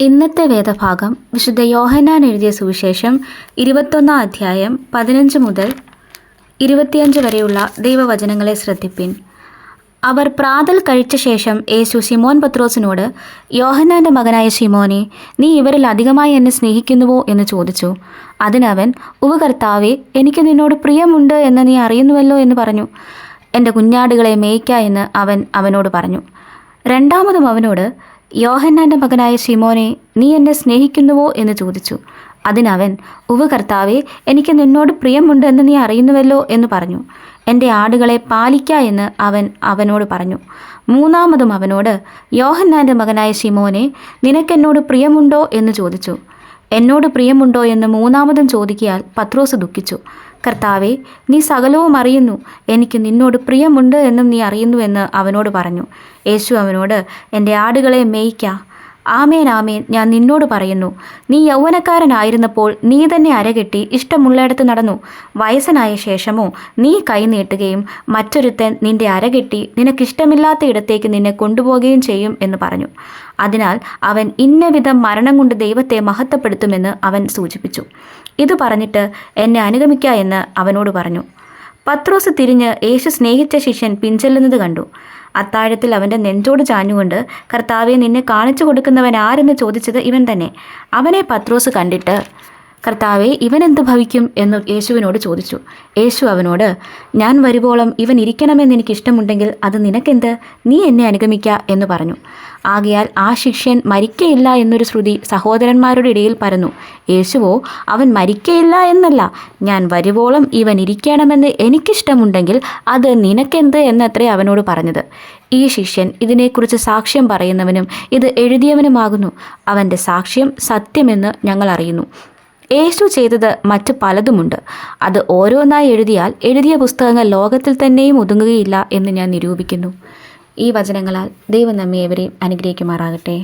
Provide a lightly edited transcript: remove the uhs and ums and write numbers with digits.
ഇന്നത്തെ വേദഭാഗം വിശുദ്ധ യോഹന്നാൻ എഴുതിയ സുവിശേഷം 21 അധ്യായം 15 മുതൽ 25 വരെയുള്ള ദൈവവചനങ്ങളെ ശ്രദ്ധിപ്പിൻ. അവർ പ്രാതൽ കഴിച്ച ശേഷം യേശു ശിമോൻ പത്രോസിനോട്, യോഹന്നാൻ്റെ മകനായ ശിമോനെ, നീ ഇവരിൽ അധികമായി എന്നെ സ്നേഹിക്കുന്നുവോ എന്ന് ചോദിച്ചു. അതിനവൻ, ഉവ്വ് കർത്താവേ, എനിക്ക് നിന്നോട് പ്രിയമുണ്ട് എന്ന് നീ അറിയുന്നുവല്ലോ എന്ന് പറഞ്ഞു. എൻ്റെ കുഞ്ഞാടുകളെ മേയ്ക്ക എന്ന് അവൻ അവനോട് പറഞ്ഞു. രണ്ടാമതും അവനോട്, യോഹന്നാൻ്റെ മകനായ ശിമോനെ, നീ എന്നെ സ്നേഹിക്കുന്നുവോ എന്ന് ചോദിച്ചു. അതിനവൻ, ഉവ്വ് കർത്താവേ, എനിക്ക് നിന്നോട് പ്രിയമുണ്ട് എന്ന് നീ അറിയുന്നുവല്ലോ എന്ന് പറഞ്ഞു. എൻ്റെ ആടുകളെ പാലിക്ക എന്ന് അവൻ അവനോട് പറഞ്ഞു. മൂന്നാമതും അവനോട്, യോഹന്നാൻ്റെ മകനായ ശിമോനെ, നിനക്കെന്നോട് പ്രിയമുണ്ടോ എന്ന് ചോദിച്ചു. എന്നോട് പ്രിയമുണ്ടോ എന്ന് മൂന്നാമതും ചോദിക്കയാൽ പത്രോസ് ദുഃഖിച്ചു. കർത്താവേ, നീ സകലവും അറിയുന്നു, എനിക്ക് നിന്നോട് പ്രിയമുണ്ട് എന്നും നീ അറിയുന്നുവെന്ന് അവനോട് പറഞ്ഞു. യേശു അവനോട്, എൻ്റെ ആടുകളെ മേയ്ക്ക. ആമേൻ ആമേൻ, ഞാൻ നിന്നോട് പറയുന്നു, നീ യൗവനക്കാരനായിരുന്നപ്പോൾ നീ തന്നെ അരകെട്ടി ഇഷ്ടമുള്ളിടത്ത് നടന്നു. വയസ്സനായ ശേഷമോ നീ കൈ നീട്ടുകയും മറ്റൊരുത്തൻ നിന്റെ അരകെട്ടി നിനക്കിഷ്ടമില്ലാത്ത ഇടത്തേക്ക് നിന്നെ കൊണ്ടുപോവുകയും ചെയ്യും എന്ന് പറഞ്ഞു. അതിനാൽ അവൻ ഇന്ന വിധം മരണം കൊണ്ട് ദൈവത്തെ മഹത്വപ്പെടുത്തുമെന്ന് അവൻ സൂചിപ്പിച്ചു. ഇത് പറഞ്ഞിട്ട് എന്നെ അനുഗമിക്ക എന്ന് അവനോട് പറഞ്ഞു. പത്രോസ് തിരിഞ്ഞ് യേശു സ്നേഹിച്ച ശിഷ്യൻ പിൻചെല്ലുന്നത് കണ്ടു. അത്താഴത്തിൽ അവൻ്റെ നെഞ്ചോട് ചാഞ്ഞുകൊണ്ട്, കർത്താവെ, നിന്നെ കാണിച്ചു കൊടുക്കുന്നവൻ ആരെന്ന് ചോദിച്ചത് ഇവൻ തന്നെ. അവനെ പത്രോസ് കണ്ടിട്ട്, കർത്താവെ, ഇവൻ എന്ത് ഭവിക്കും എന്ന് യേശുവിനോട് ചോദിച്ചു. യേശു അവനോട്, ഞാൻ വരുവോളം ഇവൻ ഇരിക്കണമെന്ന് എനിക്കിഷ്ടമുണ്ടെങ്കിൽ അത് നിനക്കെന്ത്? നീ എന്നെ അനുഗമിക്ക എന്ന് പറഞ്ഞു. ആകയാൽ ആ ശിഷ്യൻ മരിക്കയില്ല എന്നൊരു ശ്രുതി സഹോദരന്മാരുടെ ഇടയിൽ പരന്നു. യേശുവോ, അവൻ മരിക്കയില്ല എന്നല്ല, ഞാൻ വരുവോളം ഇവൻ ഇരിക്കണമെന്ന് എനിക്കിഷ്ടമുണ്ടെങ്കിൽ അത് നിനക്കെന്ത് എന്നത്രേ അവനോട് പറഞ്ഞത്. ഈ ശിഷ്യൻ ഇതിനെക്കുറിച്ച് സാക്ഷ്യം പറയുന്നവനും ഇത് എഴുതിയവനുമാകുന്നു. അവൻ്റെ സാക്ഷ്യം സത്യമെന്ന് ഞങ്ങൾ അറിയുന്നു. യേശു ചെയ്തത് മറ്റ് പലതുമുണ്ട്. അത് ഓരോന്നായി എഴുതിയാൽ എഴുതിയ പുസ്തകങ്ങൾ ലോകത്തിൽ തന്നെയും ഒതുങ്ങുകയില്ല എന്ന് ഞാൻ നിരൂപിക്കുന്നു. ഈ വചനങ്ങളാൽ ദൈവം നമ്മെ ഏവരെയും അനുഗ്രഹിക്കുമാറാകട്ടെ.